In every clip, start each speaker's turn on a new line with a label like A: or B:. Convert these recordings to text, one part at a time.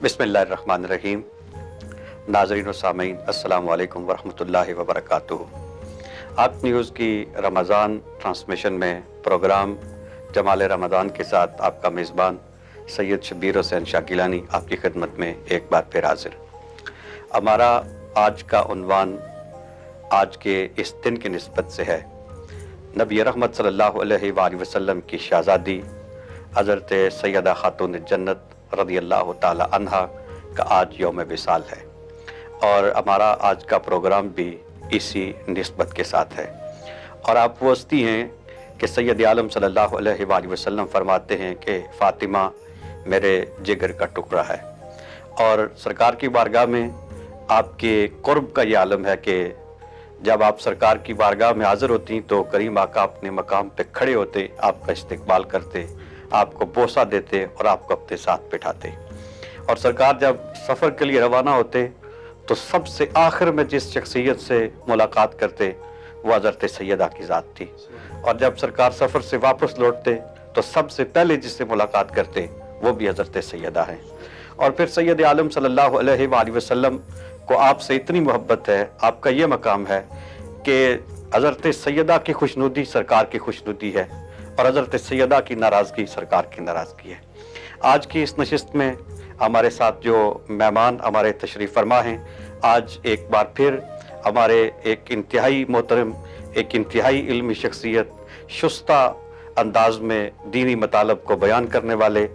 A: बिस्मिल्लाहिर्रहमानिर्रहीम। नाज़रीन व सामीन, अस्सलामु अलैकुम वरहमतुल्लाहि वबरकातुहू। आप न्यूज़ की रमज़ान ट्रांसमिशन में प्रोग्राम जमाल रमज़ान के साथ आपका मेज़बान सैयद शब्बीर हुसैन शाकिलानी आपकी खिदमत में एक बार फिर हाजिर। हमारा आज का उन्वान आज के इस दिन की निस्बत से है नबी रहमत सल्लल्लाहु अलैहि वसल्लम की शहज़ादी हज़रत सैयदा खातून जन्नत रज़ियल्लाहु ताला अन्हा का आज यौम विसाल है और हमारा आज का प्रोग्राम भी इसी निस्बत के साथ है। और आप पूछती हैं कि सैयद आलम सल्लल्लाहु अलैहि वसल्लम फरमाते हैं कि फ़ातिमा मेरे जिगर का टुकड़ा है। और सरकार की बारगाह में आपके कुर्ब का ये आलम है कि जब आप सरकार की बारगाह में हाज़िर होती तो करीम आका अपने मकाम पे खड़े होते, आपका इस्तकबाल करते, आपको बोसा देते और आपको अपने साथ बिठाते। और सरकार जब सफ़र के लिए रवाना होते तो सबसे आखिर में जिस शख्सियत से मुलाकात करते वो हज़रत सैयदा की ज़ात थी। और जब सरकार सफ़र से वापस लौटते तो सबसे पहले जिससे मुलाकात करते वो भी हज़रत सैयदा हैं। और फिर सैयद आलम सल्लल्लाहु अलैहि वसल्लम को आपसे इतनी मोहब्बत है, आपका ये मकाम है कि हज़रत सैयदा की खुशनुदी सरकार की खुशनुदी है और हज़रत सैयदा की नाराज़गी सरकार की नाराज़गी है। आज की इस नशिस्त में हमारे साथ जो मेहमान हमारे तशरीफ़ फरमा हैं, आज एक बार फिर हमारे एक इंतहाई मोहतरम, एक इंतहाई इल्मी शख्सियत, शुस्ता अंदाज में दीनी मतालब को बयान करने वाले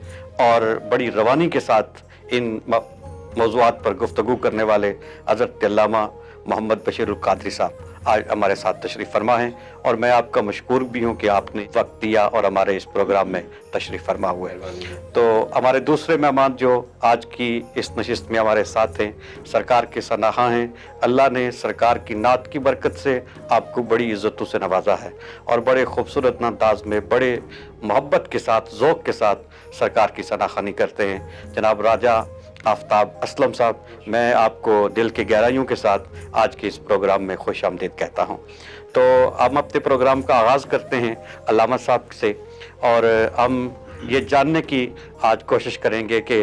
A: और बड़ी रवानी के साथ इन मौज़ूआत पर गुफ्तगू करने वाले हज़रत अल्लामा मोहम्मद बशीरुल क़ादरी साहब आज हमारे साथ तशरीफ़ फरमा हैं। और मैं आपका मशकूर भी हूँ कि आपने वक्त दिया और हमारे इस प्रोग्राम में तशरीफ़ फरमा हुए हैं। तो हमारे दूसरे मेहमान जो आज की इस नशिस्त में हमारे साथ हैं, सरकार के सनाहा हैं। अल्लाह ने सरकार की नात की बरकत से आपको बड़ी इज़्ज़तों से नवाजा है और बड़े खूबसूरत अंदाज में बड़े मोहब्बत के साथ, ज़ौक़ के साथ सरकार की सनाखानी करते हैं। जनाब राजा आफ्ताब असलम साहब, मैं आपको दिल की गहराइयों के साथ आज के इस प्रोग्राम में खुश आमदीद कहता हूँ। तो हम अपने प्रोग्राम का आगाज़ करते हैं अल्लामा साहब से और हम ये जानने की आज कोशिश करेंगे कि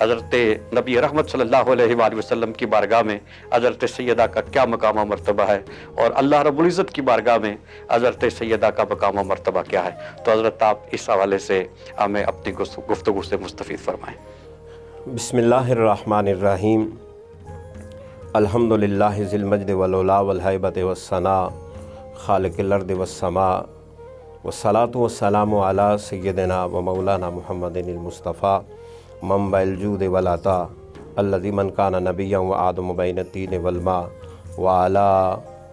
A: हज़रत नबी रहमत सल्लल्लाहु अलैहि वसल्लम की बारगाह में हज़रत सैयदा का क्या मकाम और मर्तबा है और अल्लाह रब्बुल इज़्ज़त की बारगाह में हज़रत सैयदा का मकाम और मर्तबा क्या है। तो हज़रत आप इस हवाले से हमें अपनी गुफ्तगू से मुस्तफ़ीद फरमाएँ।
B: बिस्मिल्लाहिर्रहमानिर्रहीम। अल्हम्दुलिल्लाहि ज़िल मज्द वल उला वल हैबत वस्सना खालिक़िल अर्द वस्समा वस्सलातु वस्सलामु अला सय्यदिना व मौलाना मुहम्मदिनिल मुस्तफ़ा मंबइल जूद वल अता अल्लज़ी मन काना नबिय्यन व आदम बैन तीन वल मा व अला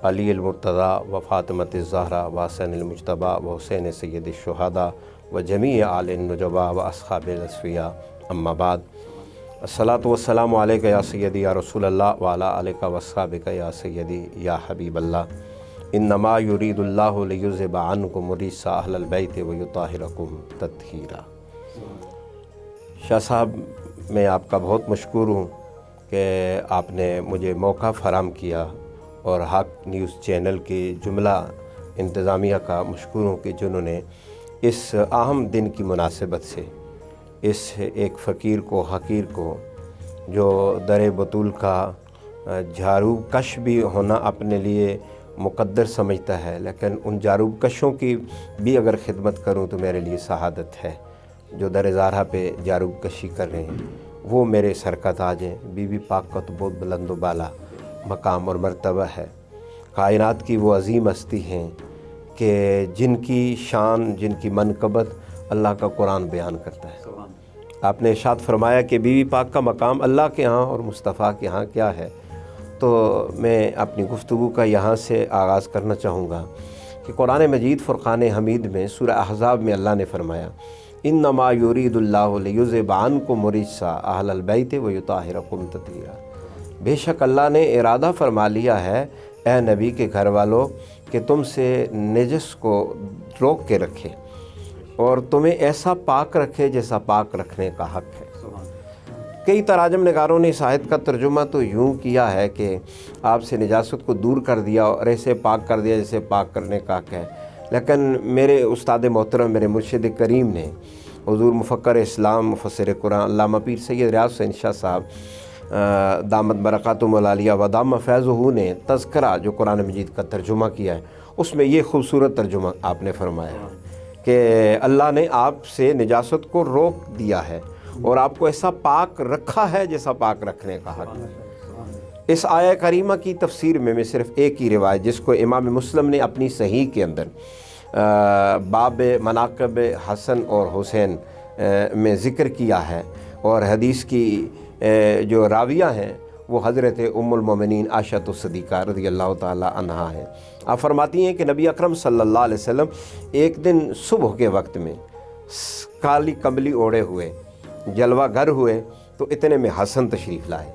B: अलील मुर्तज़ा व फ़ातिमतिज़ ज़हरा व हसनिल मुज्तबा व हुसैन सय्यदिश शुहदा व जमी आलिन नुजबा व अस्हाबिल अस्फ़िया अम्मा बाद। अस्सलातु वस्सलामु अलैका या सय्यदी या रसूलल्लाह व अला आलिका व अस्हाबिका या सय्यदी या हबीबल्लाह। इन्नमा युरीदुल्लाहु लियुज़हिबा अन्कुम रिज्सा अहलल बैत व युताहिरकुम तत्हीरा। शाह साहब, मैं आपका बहुत मशकूर हूँ कि आपने मुझे मौका फ़राहम किया और हक़ न्यूज़ चैनल की जुमला इंतज़ामिया का मशकूर हूँ कि जिन्होंने इस अहम दिन की मुनासिबत से इस एक फ़कीर को, हकीर को, जो दर बतूल का झाड़ू कश भी होना अपने लिए मुक़द्दर समझता है, लेकिन उन झाड़ू कशों की भी अगर ख़िदमत करूं तो मेरे लिए शहादत है। जो दर ज़ाहरा पे झाड़ू कशी कर रहे हैं वो मेरे सर का ताज हैं। बीबी पाक का तो बहुत बुलंद व बाला मकाम और मर्तबा है। कायनात की वो अज़ीम हस्ती हैं कि जिनकी शान, जिनकी मनकबत अल्लाह का कुरान बयान करता है। आपने इरशाद फरमाया कि बीवी पाक का मकाम अल्लाह के यहाँ और मुस्तफ़ा के यहाँ क्या है। तो मैं अपनी गुफ्तगू का यहाँ से आगाज़ करना चाहूँगा कि कुरान मजीद फ़ुरक़ान हमीद में सूरह अहज़ाब में अल्लाह ने फरमाया इन्नमा युरीदुल्लाहु लियुज़हिबा अन्कुम रिज्सा अहलल बैति व युताहिरकुम तत्हीरा। बेशक अल्लाह ने इरादा फरमा लिया है ए नबी के घर वालों कि तुमसे नजस को रोक के रखे और तुम्हें ऐसा पाक रखे जैसा पाक रखने का हक़ है। कई तराजम नगारों ने इस आयत का तर्जुमा तो यूँ किया है कि आपसे निजासत को दूर कर दिया और ऐसे पाक कर दिया जैसे पाक करने का हक़ है, लेकिन मेरे उस्ताद मोहतरम मेरे मुर्शिद करीम ने हुज़ूर मुफ़क्कर इस्लाम मुफस्सिर कुरान अल्लामा पीर सैयद रियाज़ हुसैन शाह साहब दामत बरक़ातुहुल आलिया व दाम फैज़ुहू ने तज़किरा जो कुरान मजीद का तर्जुमा किया है उसमें ये खूबसूरत तर्जुमा आपने फरमाया कि अल्लाह ने आपसे निजासत को रोक दिया है और आपको ऐसा पाक रखा है जैसा पाक रखने का हक़ है। इस आया करीमा की तफसीर में मैं सिर्फ़ एक ही रिवायत जिसको इमाम मुस्लिम ने अपनी सही के अंदर बाब मनाक़िब हसन और हुसैन में ज़िक्र किया है और हदीस की जो राविया हैं वो हज़रत उम्मुल मोमिनीन आयशा सिद्दीक़ा रज़ियल्लाहु ताला अन्हा है। आप फरमाती हैं कि नबी अकरम सल्लल्लाहु अलैहि वसल्लम एक दिन सुबह के वक्त में काली कमली ओढ़े हुए जलवा घर हुए तो इतने में हसन तशरीफ़ लाए,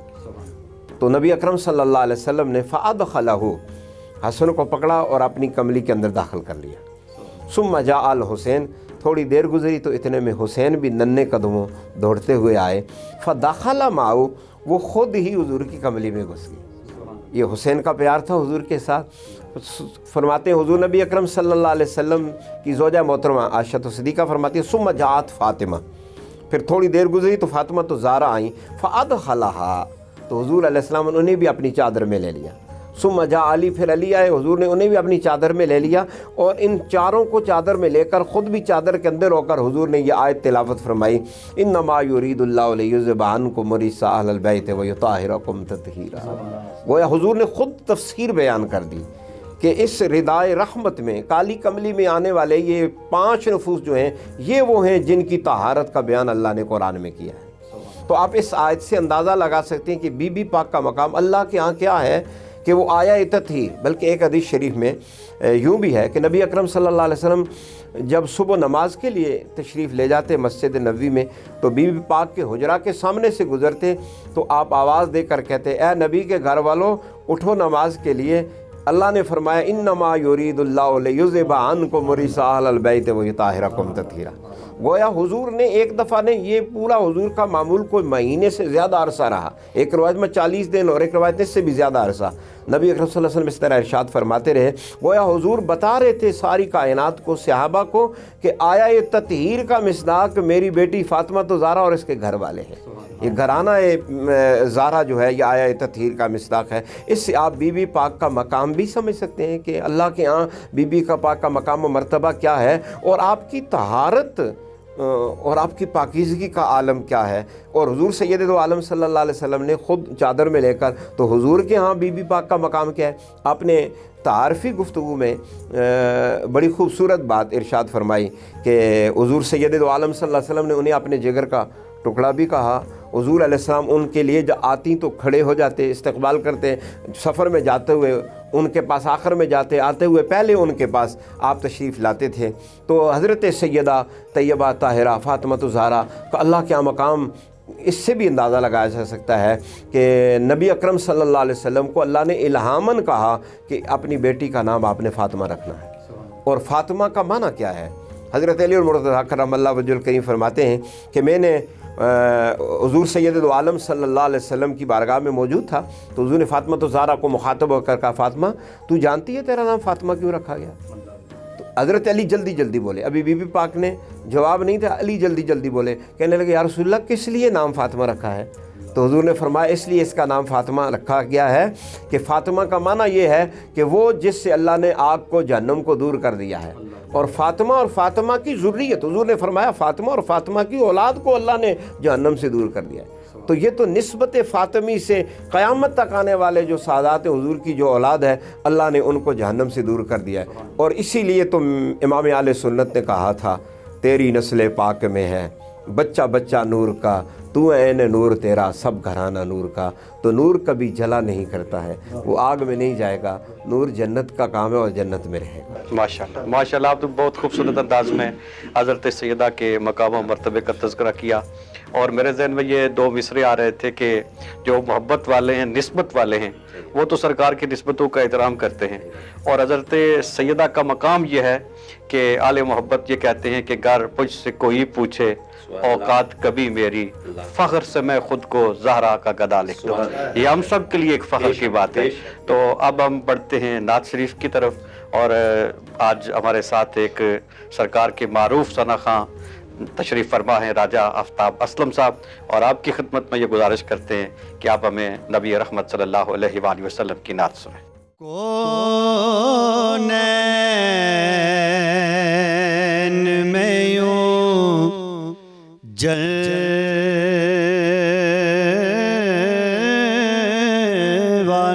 B: तो नबी अकरम सल्लल्लाहु अलैहि वसल्लम ने फ़अदख़लहु हसन को पकड़ा और अपनी कमली के अंदर दाखिल कर लिया। सुम्मा जाअल हुसैन, थोड़ी देर गुजरी तो इतने में हुसैन भी नन्हे कदमों दौड़ते हुए आए। फ़दख़ला माऊ, वो ख़ुद ही हुज़ूर की कमली में घुस गई। ये हुसैन का प्यार था हुज़ूर के साथ। फरमाते हैं हुज़ूर नबी अकरम सल्लल्लाहु अलैहि वसल्लम की ज़ौजा मोहतरमा आयशा सिद्दीक़ा फरमाती है सुम्मा जाअत फ़ातिमा, फिर थोड़ी देर गुजरी तो फ़ातिमा तो ज़ारा आई। फ़अदख़लहा, तो हुज़ूर अलैहिस्सलाम उन्हें भी अपनी चादर में ले लिया। सुम्मा जा अली, फिर अली आए, हुज़ूर ने उन्हें भी अपनी चादर में ले लिया और इन चारों को चादर में लेकर ख़ुद भी चादर के अंदर होकर हुज़ूर ने यह आयत तिलावत फरमाई इन्नमा युरीदुल्लाहु लियुज़हिबा अन्कुम रिज्सा अहलल बैति व युताहिरकुम तत्हीरा। गोया हुज़ूर ने ख़ुद तफ़सीर बयान कर दी कि इस रिदाए रहमत में काली कमली में आने वाले ये 5 नफूस जो हैं ये वो हैं जिनकी तहारत का बयान अल्लाह ने कुरान में किया है। तो आप इस आयत से अंदाज़ा लगा सकते हैं कि बीबी पाक का मकाम अल्लाह के यहाँ क्या है कि वो आया तत्हीर। बल्कि एक हदीस शरीफ में यूँ भी है कि नबी अकरम सल्लल्लाहु अलैहि वसल्लम जब सुबह नमाज के लिए तशरीफ़ ले जाते मस्जिद नबवी में तो बीबी पाक के हुजरा के सामने से गुज़रते तो आप आवाज़ देकर कहते ए नबी के घर वालों उठो नमाज के लिए। अल्लाह ने फरमाया इन्नमा युरीदुल्लाहु लियुज़हिबा अन्कुम रिज्सा अहलल बैति व युताहिरकुम तत्हीरा। गोया हुजूर ने एक दफ़ा ने ये पूरा हुजूर का मामूल कोई महीने से ज़्यादा अरसा रहा, एक रवायत में 40 दिन और एक रवायत से भी ज़्यादा अरसा नबी अकरम सल्लल्लाहु अलैहि वसल्लम इस तरह इरशाद फरमाते रहे। गोया हुजूर बता रहे थे सारी कायनात को, सहाबा को, कि आया ये तत्हीर का मिसदाक मेरी बेटी फ़ातिमा तो ज़ारा और इसके घर वाले हैं। ये घराना ज़ारा जो है ये आया तत्हीर का मिसदाक है। इससे आप बीबी पाक का मकाम भी समझ सकते हैं कि अल्लाह के यहाँ बीबी का पाक का मकाम व मर्तबा क्या है और आपकी तहारत और आपकी पाकीज़गी का आलम क्या है। और हुज़ूर सैयद दो आलम सल्लल्लाहु अलैहि वसल्लम ने ख़ुद चादर में लेकर तो हुज़ूर के यहाँ बीबी पाक का मकाम क्या है। आपने तारफ़ी गुफ्तगू में बड़ी खूबसूरत बात इरशाद फरमाई कि हुज़ूर सैयद दो आलम सल्लल्लाहु अलैहि वसल्लम ने उन्हें अपने जिगर का टुकड़ा भी कहा। हुज़ूर अलैहिस्सलाम उनके लिए जब आती तो खड़े हो जाते, इस्तकबाल करते, सफ़र में जाते हुए उनके पास आखिर में जाते, आते हुए पहले उनके पास आप तशरीफ़ लाते थे। तो हज़रत सैयदा तैयबा ताहिरा फ़ातिमा ज़हरा का अल्लाह के मकाम इससे भी अंदाज़ा लगाया जा सकता है कि नबी अकरम सल्लल्लाहु अलैहि वसल्लम को अल्लाह ने इल्हामन कहा कि अपनी बेटी का नाम आपने फ़ातिमा रखना है। और फ़ातिमा का माना क्या है? हज़रत अली मुर्तज़ा करमल्लाहु वजहुल करीम फरमाते हैं कि मैंने हुज़ूर सैयद दो आलम सल्लल्लाहु अलैहि वसल्लम की बारगाह में मौजूद था तो हुज़ूर ने फ़ातिमा ज़हरा को मुखातब होकर कहा फ़ातिमा तू जानती है तेरा नाम फ़ातिमा क्यों रखा गया? तो हज़रत अली जल्दी जल्दी बोले, अभी बीबी पाक ने जवाब नहीं था, अली जल्दी जल्दी बोले, कहने लगे या रसूलल्लाह किस लिए नाम फ़ातिमा रखा है? तो हुज़ूर ने फरमाया इसलिए इसका नाम फ़ातिमा रखा गया है कि फ़ातिमा का माना ये है कि वो जिससे अल्लाह ने आग को जहन्नम को दूर कर दिया है। और फ़ातिमा की ज़ुर्रियत, हुज़ूर ने फरमाया फ़ातिमा और फ़ातिमा की औलाद को अल्लाह ने जहन्नम से दूर कर दिया है। तो ये तो निस्बत फ़ातिमी से क़यामत तक आने वाले जो सादात हुज़ूर की जो औलाद है अल्लाह ने उनको जहन्नम से दूर कर दिया है। और इसीलिए तो इमाम आले सुन्नत ने कहा था तेरी नस्ल पाक में है بچہ بچہ نور کا، تو عین نور تیرا سب گھرانہ نور کا۔ تو نور کبھی جلا نہیں کرتا ہے، وہ آگ میں نہیں جائے گا، نور جنت کا کام ہے اور جنت میں رہے گا۔
A: ماشاءاللہ ماشاءاللہ، آپ نے بہت خوبصورت انداز میں حضرت سیدہ کے مقام و مرتبے کا تذکرہ کیا، اور میرے ذہن میں یہ دو مصرے آ رہے تھے کہ جو محبت والے ہیں، نسبت والے ہیں، وہ تو سرکار کی نسبتوں کا احترام کرتے ہیں، اور حضرت سیدہ کا مقام یہ ہے کہ آل محبت یہ کہتے ہیں کہ گر مجھ سے کوئی پوچھے اوقات کبھی میری، فخر سے میں خود کو زہرا کا گدا لکھ دوں۔ یہ ہم سب کے لیے ایک فخر کی بات ہے۔ تو اب ہم بڑھتے ہیں نعت شریف کی طرف، اور آج ہمارے ساتھ ایک سرکار کے معروف ثنا خواں تشریف فرما ہیں راجہ آفتاب اسلم صاحب، اور آپ کی خدمت میں یہ گزارش کرتے ہیں کہ آپ ہمیں نبی رحمت صلی اللہ علیہ وآلہ وسلم کی نعت سنیں۔
C: کونین میں یوں جلوہ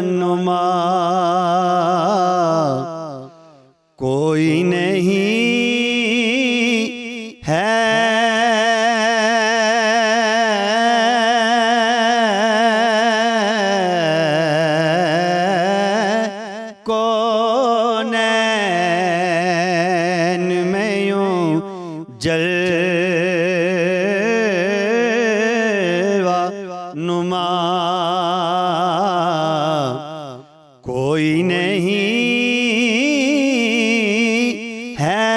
C: نما کوئی نہیں ہے، کونین میں یوں جلوہ نما کوئی نہیں ہے،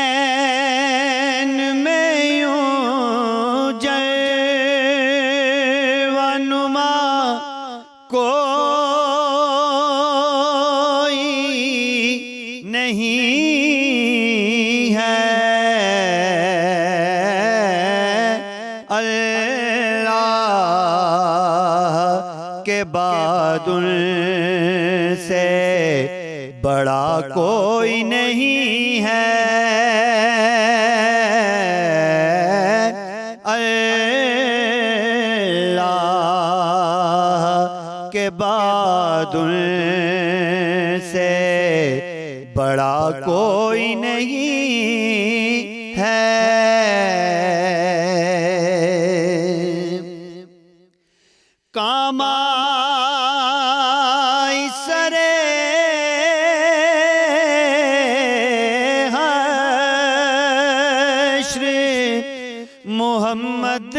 C: کونین میں یوں جلوہ نما کوئی نہیں ہے، اللہ کے بعد ان سے بڑا کوئی نہیں ہے، اللہ کے بعد ان سے بڑا کوئی نہیں ہے۔ کام آئی سرے حشر محمد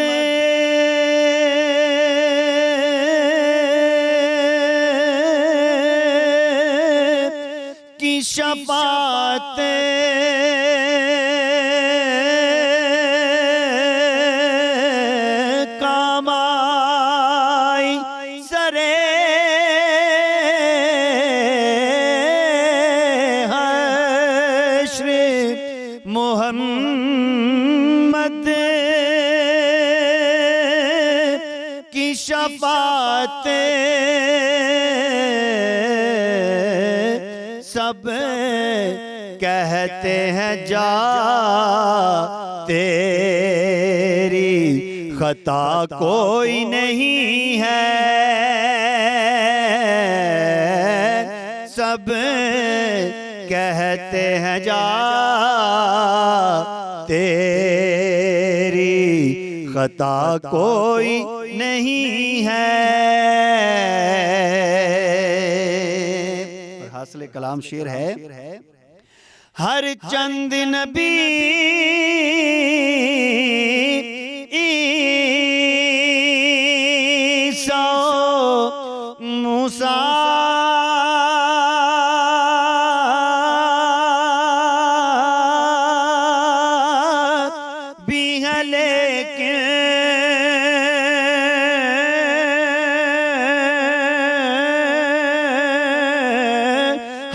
C: کی شفاعت کام آئی سرے حشر محمد کی شفاعت سب کہتے ہیں جا تیری خطا کوئی نہیں ہے، سب کہتے ہیں جا تیری خطا کوئی نہیں ہے۔ حاصل کلام شعر ہے، ہر چند نبی عیسیٰ موسیٰ بھی ہے، لیکن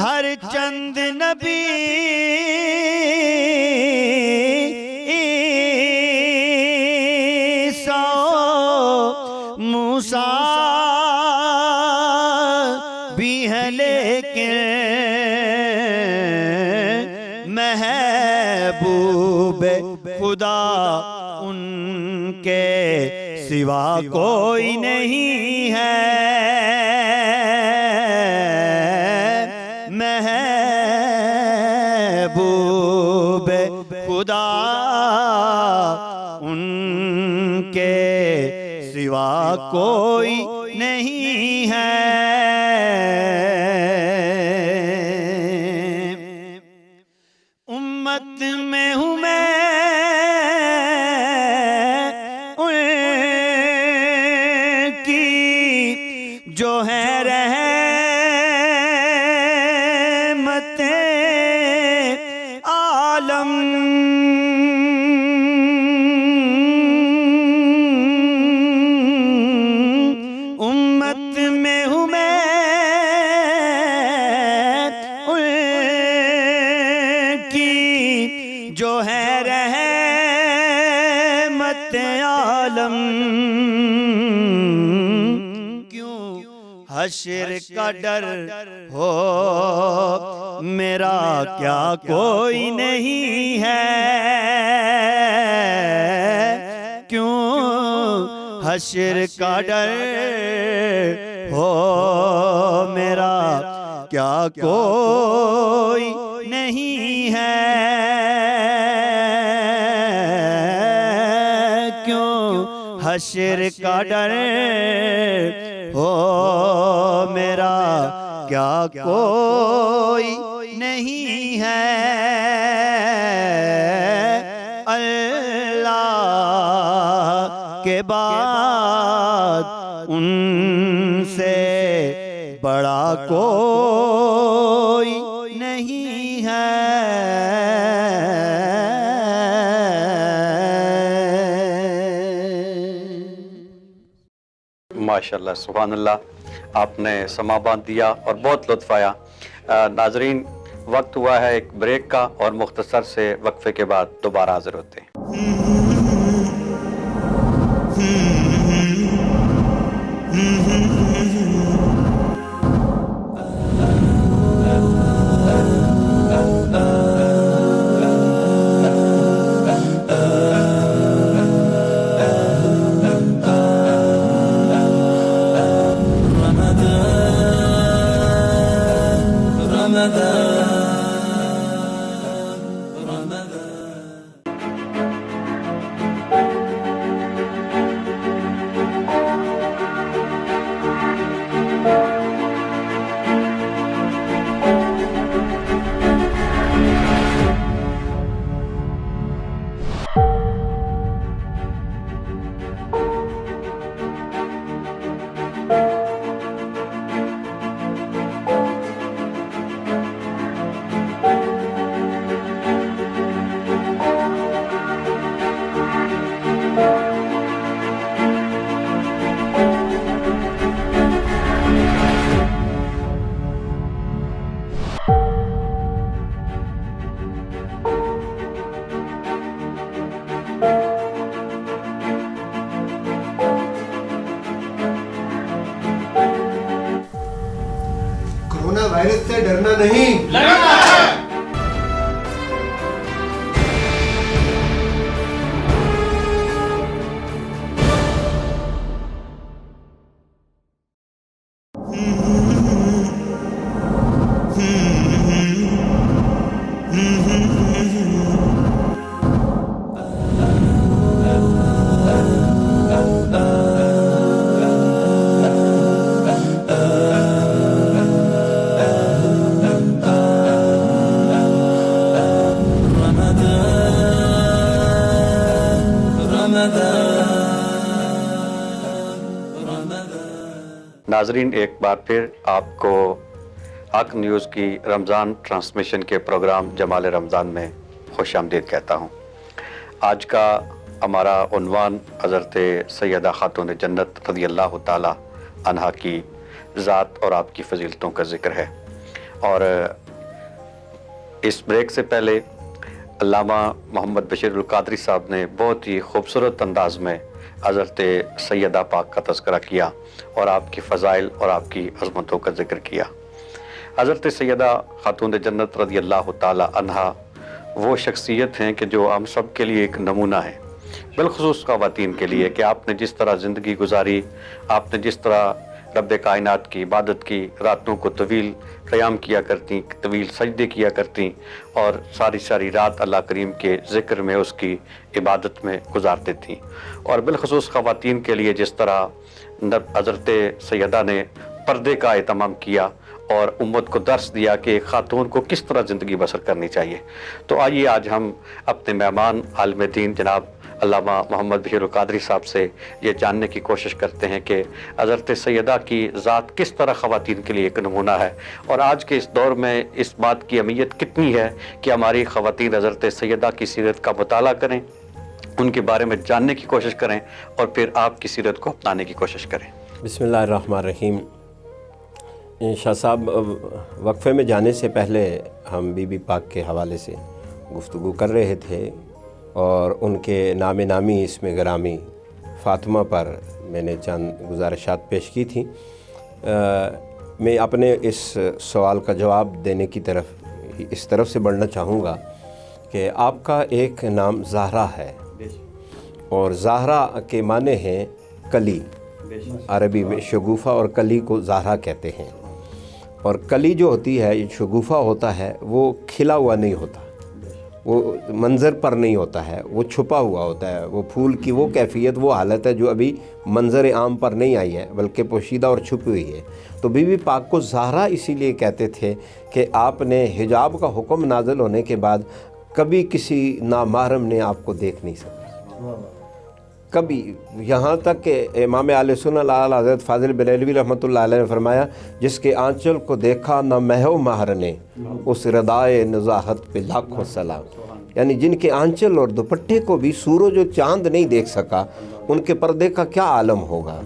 C: ہر چند نبی عیسیٰ موسیٰ بھی ہے، لیکن محبوب خدا ان کے سوا کوئی نہیں ہے، محبوب ان کے سوا کوئی نہیں ہے۔ امت میں ہوں میں ان کی جو ہے رحمت عالم۔ امت میں ہوں میں ان کی جو ہے رحمت عالم۔ کیوں حشر کا ڈر ہو میرا کیا کوئی نہیں ہے؟ کیوں حشر کا ڈر ہو میرا کیا کوئی نہیں ہے؟ کیوں حشر کا ڈر ہو میرا کیا کوئی نہیں ہے؟ اللہ کے بعد ان سے بڑا کوئی نہیں ہے۔
A: ماشاءاللہ، سبحان اللہ، آپ نے سما باندھ دیا اور بہت لطف آیا۔ ناظرین، وقت ہوا ہے ایک بریک کا، اور مختصر سے وقفے کے بعد دوبارہ حاضر ہوتے ہیں۔
D: کورونا وائرس سے ڈرنا نہیں،
A: ناظرین، ایک بار پھر آپ کو حق نیوز کی رمضان ٹرانسمیشن کے پروگرام جمال رمضان میں خوش آمدید کہتا ہوں۔ آج کا ہمارا عنوان حضرت سیدہ خاتون جنت رضی اللہ تعالی عنہا کی ذات اور آپ کی فضیلتوں کا ذکر ہے۔ اور اس بریک سے پہلے علامہ محمد بشیر القادری صاحب نے بہت ہی خوبصورت انداز میں حضرت سیدہ پاک کا تذکرہ کیا اور آپ کی فضائل اور آپ کی عظمتوں کا ذکر کیا۔ حضرت سیدہ خاتون جنت رضی اللہ تعالی عنہا وہ شخصیت ہیں کہ جو ہم سب کے لیے ایک نمونہ ہے، بالخصوص خواتین کے لیے، کہ آپ نے جس طرح زندگی گزاری، آپ نے جس طرح रब कायनात की इबादत की, रातों को तवील क़याम किया करती, तवील सजदे किया करती और सारी सारी रात अल्लाह करीम के ज़िक्र में, उसकी इबादत में गुजार देती। और बिलखसूस ख़वातीन के लिए जिस तरह हज़रत सैयदा ने पर्दे का एहतमाम किया और उम्मत को दर्स दिया कि एक ख़ातून को किस तरह ज़िंदगी बसर करनी चाहिए, तो आइए आज हम अपने मेहमान आलिम दीन जनाब अल्लामा मोहम्मद बशीर क़ादरी साहब से ये जानने की कोशिश करते हैं कि हज़रत सैयदा की ज़ात किस तरह ख़वातीन के लिए एक नमूना है और आज के इस दौर में इस बात की अहमियत कितनी है कि हमारी ख़वातीन हज़रत सैयदा की सीरत का मुताला करें, उनके बारे में जानने की कोशिश करें और फिर आपकी सीरत को अपनाने की कोशिश करें।
B: बिस्मिल्लाहिर्रहमानिर्रहीम। शाह साहब, वक्फ़े में जाने से पहले हम बीबी पाक के हवाले से गुफ्तगू कर रहे थे और उनके नाम नामी इसमें ग्रामी फ़ातिमा पर मैंने चंद गुजारिशात पेश की थी। मैं अपने इस सवाल का जवाब देने की तरफ इस तरफ से बढ़ना चाहूँगा कि आपका एक नाम ज़हरा है और ज़हरा के माने हैं कली, अरबी में शगुफ़ा और कली को ज़हरा कहते हैं। और कली जो होती है, शगुफ़ा होता है, वो खिला हुआ नहीं होता, वो मंज़र पर नहीं होता है, वो छुपा हुआ होता है। वो फूल की वो कैफ़ियत, वो हालत है जो अभी मंज़र आम पर नहीं आई है बल्कि पोशीदा और छुपी हुई है। तो बीबी पाक को ज़हरा इसीलिए कहते थे कि आपने हिजाब का हुक्म नाज़िल होने के बाद कभी किसी नामहरम ने आपको देख नहीं सका, कभी। यहाँ तक कि इमाम आले सुन्नत हज़रत फ़ाज़िल बरेलवी रहमतुल्लाह अलैह ने फरमाया, जिसके आंचल को देखा न महव महर ने, उस रदाए नज़ाहत पे लाखों सलाम। यानी जिनके आंचल और दुपट्टे को भी सूरज और चाँद नहीं देख सका, उनके पर्दे का क्या आलम होगा,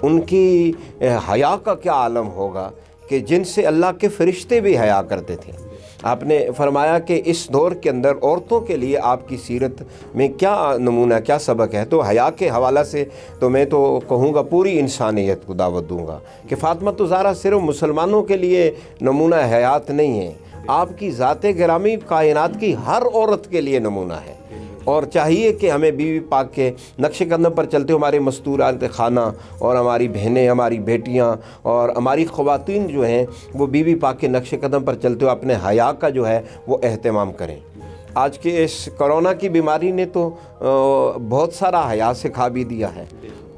B: उनकी हया का क्या आलम होगा कि जिनसे अल्लाह के फ़रिश्ते भी हया करते थे। आपने फरमाया कि इस दौर के अंदर औरतों के लिए आपकी सीरत में क्या नमूना, क्या सबक है। तो हया के हवाला से तो मैं तो कहूँगा पूरी इंसानियत को दावत दूँगा कि फ़ातिमा तो ज़हरा सिर्फ मुसलमानों के लिए नमूना हयात नहीं है, आपकी ज़ात गिरामी कायनात की हर औरत के लिए नमूना है। और चाहिए कि हमें बीवी पाक के नक्श कदम पर चलते हुए हमारे मस्तूरात खाना और हमारी बहनें, हमारी बेटियां और हमारी ख़वातीन जो हैं वो बीवी पाक के नक्श कदम पर चलते हुए अपने हया का जो है वो एहतमाम करें। आज के इस कोरोना की बीमारी ने तो बहुत सारा हया सिखा भी दिया है।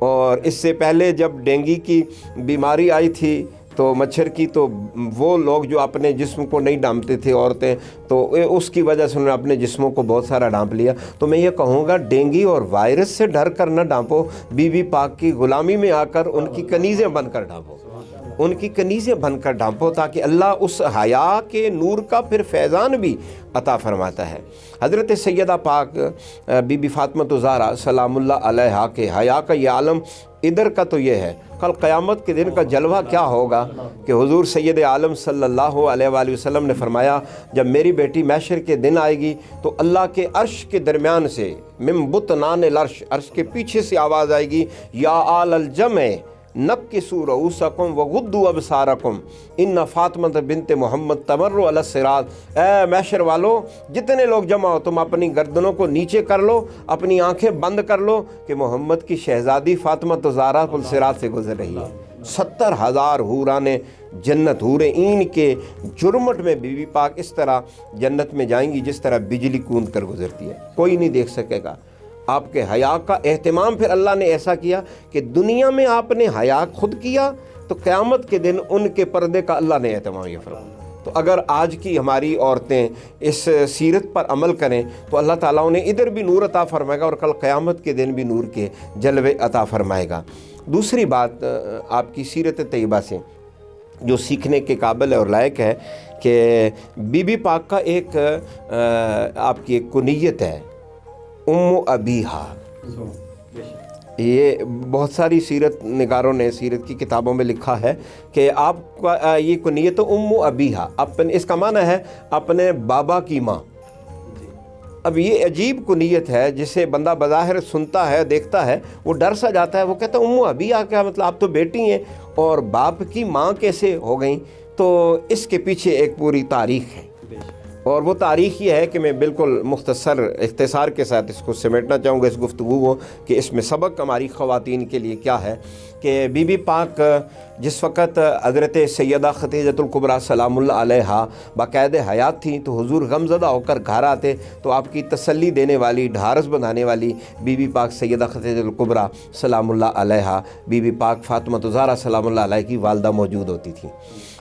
B: और इससे पहले जब डेंगू की बीमारी आई थी तो मच्छर की, तो वो लोग जो अपने जिस्म को नहीं ढांपते थे औरतें, तो उसकी वजह से उन्होंने अपने जिस्मों को बहुत सारा ढांप लिया। तो मैं ये कहूँगा डेंगू और वायरस से डर कर न ढांपो, बीवी पाक की ग़ुलामी में आकर उनकी कनीज़ें बनकर ढांपो, उनकी कनीज़ें बनकर ढांपो, ताकि अल्लाह उस हया के नूर का फिर फैज़ान भी अता फ़रमाता है। हज़रत सैयदा पाक बीबी फ़ातिमा ज़हरा सलामुल्लाह अलैहा के हया का ये आलम इधर का तो ये है, कल क़यामत के दिन का जलवा क्या होगा कि हुज़ूर सैयद आलम सल्लल्लाहु अलैहि वसल्लम ने फरमाया, जब मेरी बेटी महशर के दिन आएगी तो अल्लाह के अर्श के दरमियान से मिम बुतनान अर्श, अर्श के पीछे से आवाज़ आएगी, या आल जम नक्किसू रऊसकुम व गुद्दू अबसारकुम इन्ना फ़ातिमा बिन्त मोहम्मद तमर्रु अला सिरात। ए महशर वालो, जितने लोग जमा हो तुम अपनी गर्दनों को नीचे कर लो, अपनी आंखें बंद कर लो कि मोहम्मद की शहज़ादी फ़ातिमा ज़हरा पुल सिरात से गुजर रही है। 70,000 हूरा ने जन्नत, हूरे ईन के जुर्मट में बीबी पाक इस तरह जन्नत में जाएंगी जिस तरह बिजली कूद कर गुजरती है, कोई नहीं देख सकेगा। आपके हया का एहतमाम फिर अल्लाह ने ऐसा किया कि दुनिया में आपने हया खुद किया तो क़यामत के दिन उनके पर्दे का अल्लाह ने एहतमाम ये फरमाया। तो अगर आज की हमारी औरतें इस सीरत पर अमल करें तो अल्लाह ताला उन्हें इधर भी नूर अता फरमाएगा और कल क़यामत के दिन भी नूर के जलवे अता फरमाएगा। दूसरी बात आपकी सीरत तैयबा से जो सीखने के काबिल और लायक है कि बीबी पाक का एक आपकी एक कुनियत है, उम्मु अबीहा। ये बहुत सारी सीरत निगारों ने सीरत की किताबों में लिखा है कि आपका ये कुनियत उम्मु अबीहा, अपने इसका माना है अपने बाबा की माँ। अब ये अजीब कुनियत है जिसे बंदा बज़ाहिर सुनता है, देखता है, वो डर सा जाता है, वो कहता है उम्मु अबीहा क्या मतलब, आप तो बेटी हैं और बाप की माँ कैसे हो गई। तो इसके पीछे एक पूरी तारीख़ है اور وہ تاریخ یہ ہے کہ میں بالکل مختصر اختصار کے ساتھ اس کو سمیٹنا چاہوں گا اس گفتگو کو، کہ اس میں سبق ہماری خواتین کے لیے کیا ہے، کہ بی بی پاک جس وقت حضرت سیدہ خدیجۃ الکبریٰ سلام اللہ علیہا باقاعد حیات تھیں تو حضور غمزدہ ہو کر گھر آتے تو آپ کی تسلی دینے والی، ڈھارس بندھانے والی بی بی پاک سیدہ خدیجۃ الکبریٰ سلام اللہ علیہا، بی بی پاک فاطمہ الزہرا سلام اللہ علیہ کی والدہ موجود ہوتی تھیں۔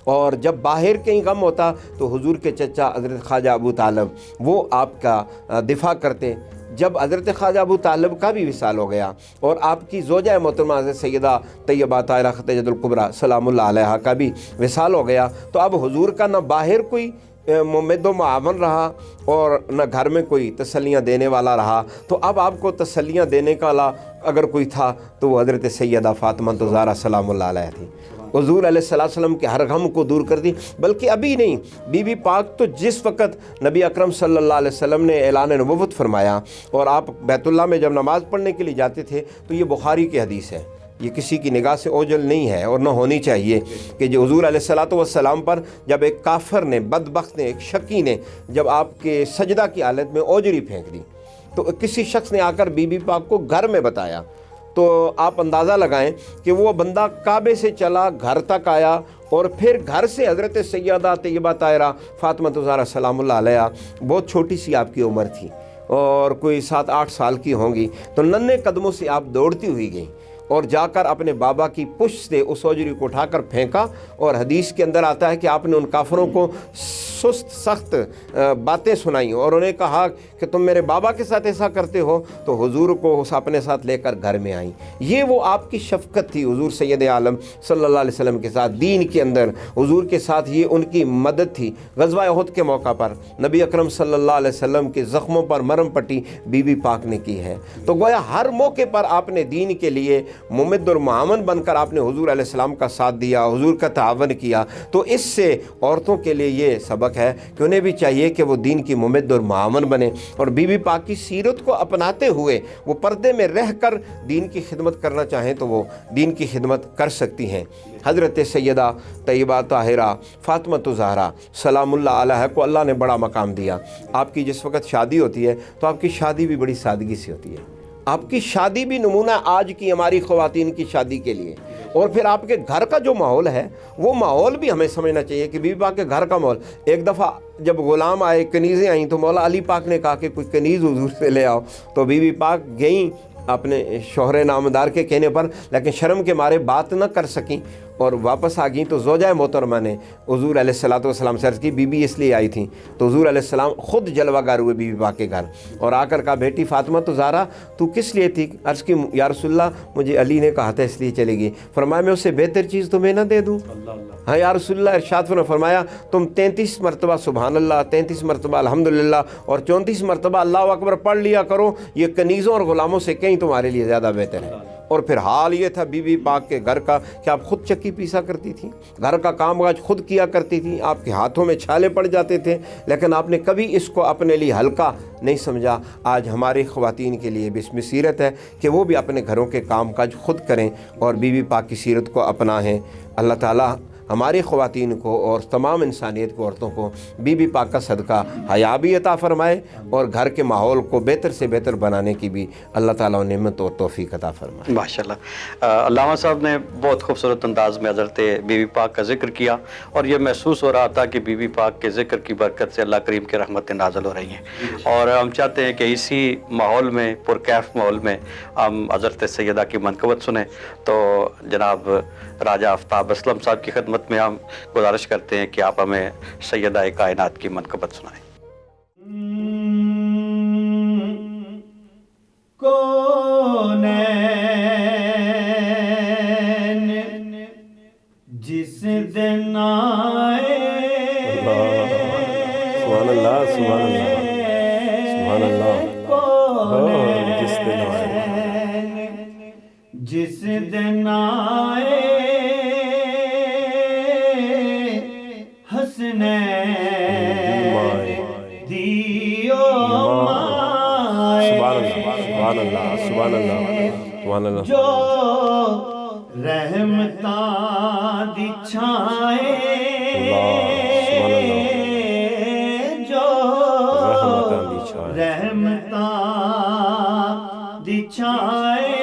B: اور جب باہر کہیں غم ہوتا تو حضور کے چچا حضرت خواجہ ابو طالب وہ آپ کا دفاع کرتے۔ جب حضرت خواجہ ابو طالب کا بھی وصال ہو گیا اور آپ کی زوجہ محترمہ حضرت سیدہ طیبہ طاہرہ خدیجۃ الکبریٰ سلام اللہ علیہا کا بھی وصال ہو گیا، تو اب حضور کا نہ باہر کوئی ممد و معاون رہا اور نہ گھر میں کوئی تسلیاں دینے والا رہا، تو اب آپ کو تسلیاں دینے کا اگر کوئی تھا تو وہ حضرت سیدہ فاطمہ الزہرا سلام اللہ علیہ تھی۔ حضور علیہ السلام کے ہر غم کو دور کر دی۔ بلکہ ابھی نہیں، بی بی پاک تو جس وقت نبی اکرم صلی اللہ علیہ وسلم نے اعلان نبوت فرمایا اور آپ بیت اللہ میں جب نماز پڑھنے کے لیے جاتے تھے تو یہ بخاری کی حدیث ہے، یہ کسی کی نگاہ سے اوجھل نہیں ہے اور نہ ہونی چاہیے، کہ جو حضور علیہ السلام پر جب ایک کافر نے، بدبخت نے، ایک شکی نے جب آپ کے سجدہ کی حالت میں اوجری پھینک دی تو کسی شخص نے آ کر بی بی پاک کو گھر میں بتایا، تو آپ اندازہ لگائیں کہ وہ بندہ کعبے سے چلا گھر تک آیا اور پھر گھر سے حضرت سیدہ طیبہ طاہرہ فاطمہ الزہرا سلام اللہ علیہا، بہت چھوٹی سی آپ کی عمر تھی اور کوئی 7-8 سال کی ہوں گی، تو ننھے قدموں سے آپ دوڑتی ہوئی گئیں اور جا کر اپنے بابا کی پشت سے اس اوجری کو اٹھا کر پھینکا، اور حدیث کے اندر آتا ہے کہ آپ نے ان کافروں کو سست سخت باتیں سنائیں اور انہیں کہا کہ تم میرے بابا کے ساتھ ایسا کرتے ہو، تو حضور کو اپنے ساتھ لے کر گھر میں آئیں۔ یہ وہ آپ کی شفقت تھی حضور سید عالم صلی اللہ علیہ وسلم کے ساتھ دین کے اندر، حضور کے ساتھ یہ ان کی مدد تھی۔ غزوہ احد کے موقع پر نبی اکرم صلی اللہ علیہ وسلم کے زخموں پر مرہم پٹی بی بی پاک نے کی ہے، تو گویا ہر موقع پر آپ نے دین کے لیے ممد اور معاون بن کر آپ نے حضور علیہ السلام کا ساتھ دیا، حضور کا تعاون کیا۔ تو اس سے عورتوں کے لیے یہ سبق ہے کہ انہیں بھی چاہیے کہ وہ دین کی ممد اور معاون بنے، اور بی بی پاک کی سیرت کو اپناتے ہوئے وہ پردے میں رہ کر دین کی خدمت کرنا چاہیں تو وہ دین کی خدمت کر سکتی ہیں۔ حضرت سیدہ طیبہ طاہرہ فاطمہ الزہرا سلام اللہ علیہ کو اللہ نے بڑا مقام دیا۔ آپ کی جس وقت شادی ہوتی ہے تو آپ کی شادی بھی بڑی سادگی سے ہوتی ہے، آپ کی شادی بھی نمونہ آج کی ہماری خواتین کی شادی کے لیے، اور پھر آپ کے گھر کا جو ماحول ہے وہ ماحول بھی ہمیں سمجھنا چاہیے کہ بی بی پاک کے گھر کا ماحول۔ ایک دفعہ جب غلام آئے، کنیزیں آئیں، تو مولا علی پاک نے کہا کہ کوئی کنیز حضور سے لے آؤ، تو بی بی پاک گئیں اپنے شوہر نامدار کے کہنے پر، لیکن شرم کے مارے بات نہ کر سکیں اور واپس آ گئیں۔ تو زوجہ محترمہ نے حضور علیہ السلام سے عرض کی، بی بی اس لیے آئی تھیں، تو حضور علیہ السلام خود جلوہ گر ہوئے بی بی پاک کے گھر اور آ کر کہا، بیٹی فاطمہ الزہرا تو کس لیے تھی؟ عرض کی، یا رسول اللہ مجھے علی نے کہا تھا اس لیے چلے گی۔ فرمایا میں اسے بہتر چیز تمہیں نہ دے دوں؟ ہاں یا رسول اللہ، ارشاد فرمایا تم 33 مرتبہ سبحان اللہ، 33 مرتبہ الحمدللہ اور 34 مرتبہ اللہ اکبر پڑھ لیا کرو، یہ کنیزوں اور غلاموں سے کہیں تمہارے لیے زیادہ بہتر ہے۔ اور پھر حال یہ تھا بی بی پاک کے گھر کا کہ آپ خود چکی پیسا کرتی تھیں، گھر کا کام کاج خود کیا کرتی تھیں، آپ کے ہاتھوں میں چھالے پڑ جاتے تھے، لیکن آپ نے کبھی اس کو اپنے لیے ہلکا نہیں سمجھا۔ آج ہماری خواتین کے لیے بھی اس میں سیرت ہے کہ وہ بھی اپنے گھروں کے کام کاج خود کریں اور بی بی پاک کی سیرت کو اپنائیں۔ اللہ تعالیٰ ہماری خواتین کو اور تمام انسانیت کی عورتوں کو بی بی پاک کا صدقہ حیا بھی عطا فرمائے اور گھر کے ماحول کو بہتر سے بہتر بنانے کی بھی اللہ تعالیٰ نعمت اور توفیق عطا فرمائے۔
A: ماشاءاللہ، علامہ صاحب نے بہت خوبصورت انداز میں حضرت بی بی پاک کا ذکر کیا اور یہ محسوس ہو رہا تھا کہ بی بی پاک کے ذکر کی برکت سے اللہ کریم کی رحمتیں نازل ہو رہی ہیں، اور ہم چاہتے ہیں کہ اسی ماحول میں، پرکیف ماحول میں ہم حضرت سیدہ کی منقبت سنیں۔ تو جناب راجہ آفتاب اسلم صاحب کی خدمت میں ہم گزارش کرتے ہیں کہ آپ ہمیں سیدہ کائنات کی منقبت سنائیں۔
C: کونین جس دن آئے،
B: سبحان اللہ سبحان اللہ سبحان اللہ، جس دن آئے،
C: جس دن آئے حسنین دیو مائے،
B: سبحان اللہ سبحان اللہ سبحان اللہ،
C: جو رحمتاں دی چھائے، جو دی چھائے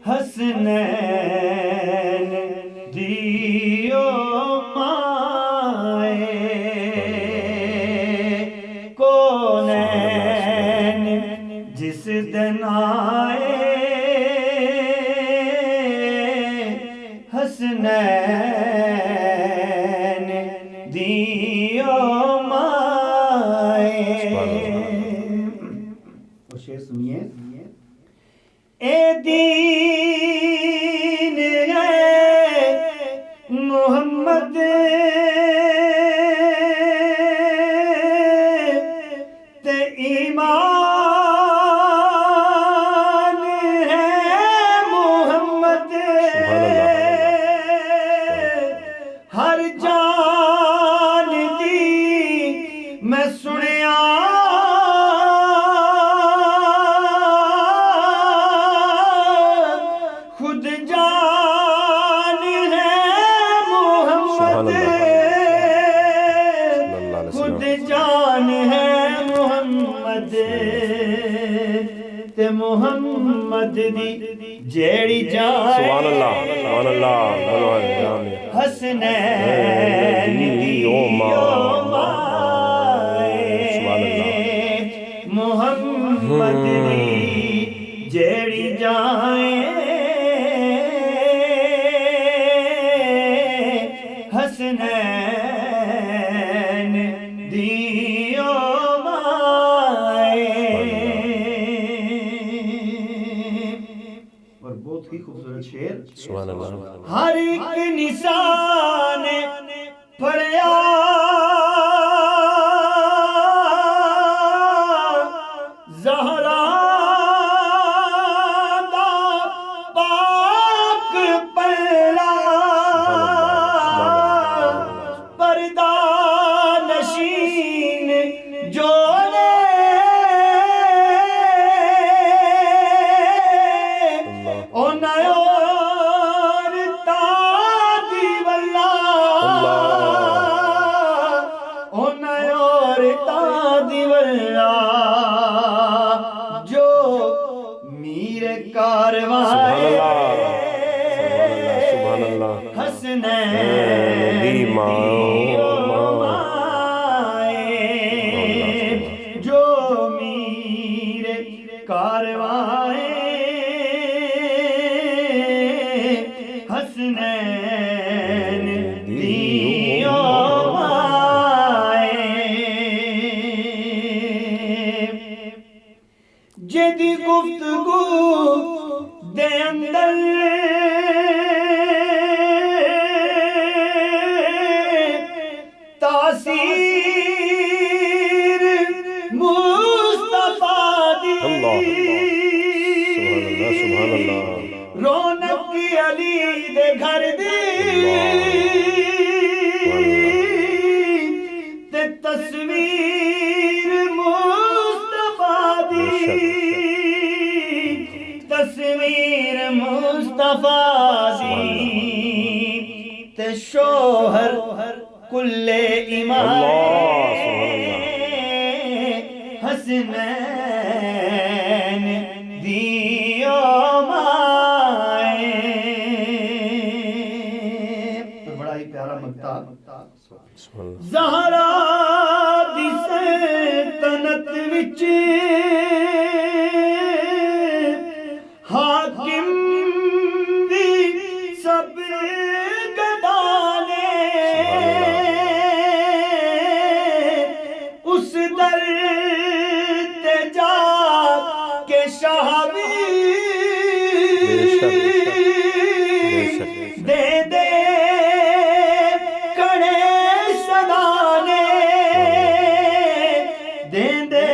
C: حسنین دیو مائے کونین جس دن آئے حسنین دیو مائے. وہ شعر سنیے. اے دین ہے محمد تے ایمان ہے محمد ہر جان دی میں سنیا خود جان ہے محمد خود جان ہے محمد تے محمد دی جیڑی جائے
B: سبحان اللہ سبحان اللہ
C: حسنین دیو مائے محمد دی جیڑی جائے حسنین دیو مائے. اور بہت ہی خوبصورت شعر.
B: سبحان اللہ.
C: ہر ایک نشان پڑیا زہرا دا پاک پڑا پردہ نشین جو حسنین دیو مائے جو میر کاروائے حسنین دیو مائے جدی گفتگو دے اندر تاثیر مصطفیٰ دی
B: سبحان اللہ
C: رونق علی دے گھر دی تے تصویر مصطفیٰ دی تصویر مصطفیٰ دی تے شوہر کل ایمان حسنین دیو مائے. بڑا ہی پیارا مقطع. زہرا دی سلطنت وچ حاکم بھی سب گدانے اس در تے جا کے شاہ بھی دے دے کڑے صدانے دے دے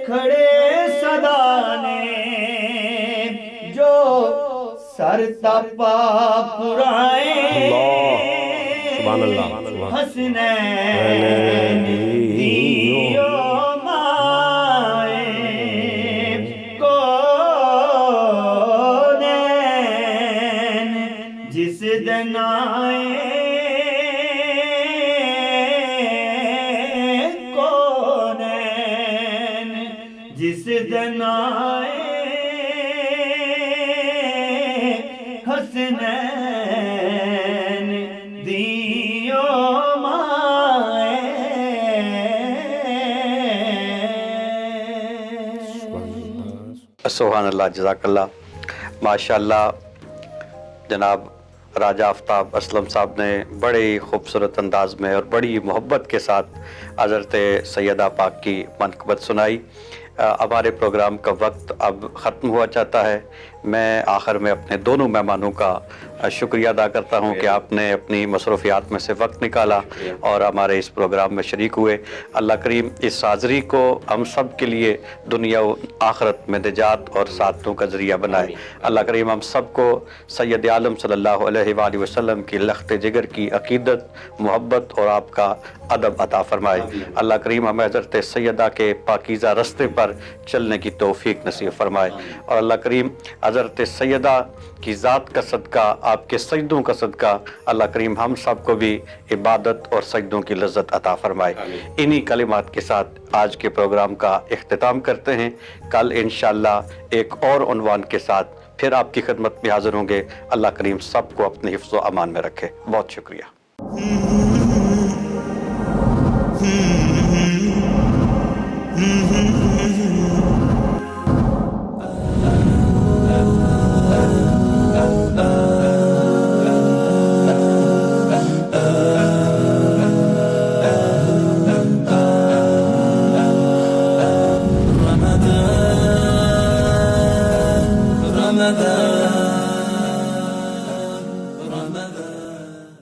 C: کھڑے صدانے جو سر تپا پرائے
B: سبحان اللہ
C: حسنین دیو مائے کونین جس دن آئے کونین جس دن آئے حسنین دیو مائے.
A: سبحان اللہ، جزاک اللہ. ماشاء اللہ جناب راجہ آفتاب اسلم صاحب نے بڑے ہی خوبصورت انداز میں اور بڑی محبت کے ساتھ حضرت سیدہ پاک کی منقبت سنائی. ہمارے پروگرام کا وقت اب ختم ہوا چاہتا ہے. میں آخر میں اپنے دونوں مہمانوں کا شکریہ ادا کرتا ہوں کہ آپ نے اپنی مصروفیات میں سے وقت نکالا اور ہمارے اس پروگرام میں شریک ہوئے. اللہ کریم اس حاضری کو ہم سب کے لیے دنیا و آخرت میں نجات اور سعادتوں کا ذریعہ بنائے. اللہ کریم ہم سب کو سید عالم صلی اللہ علیہ وآلہ وسلم کی لخت جگر کی عقیدت، محبت اور آپ کا ادب عطا فرمائے. اللہ کریم ہمیں حضرت سیدہ کے پاکیزہ رستے پر چلنے کی توفیق نصیب فرمائے. اور اللہ کریم حضرت سیدہ کی ذات کا صدقہ، آپ کے سجدوں کا صدقہ، اللہ کریم ہم سب کو بھی عبادت اور سجدوں کی لذت عطا فرمائے. انہی کلمات کے ساتھ آج کے پروگرام کا اختتام کرتے ہیں. کل انشاءاللہ ایک اور عنوان کے ساتھ پھر آپ کی خدمت میں حاضر ہوں گے. اللہ کریم سب کو اپنے حفظ و امان میں رکھے. بہت شکریہ.
E: Ramadan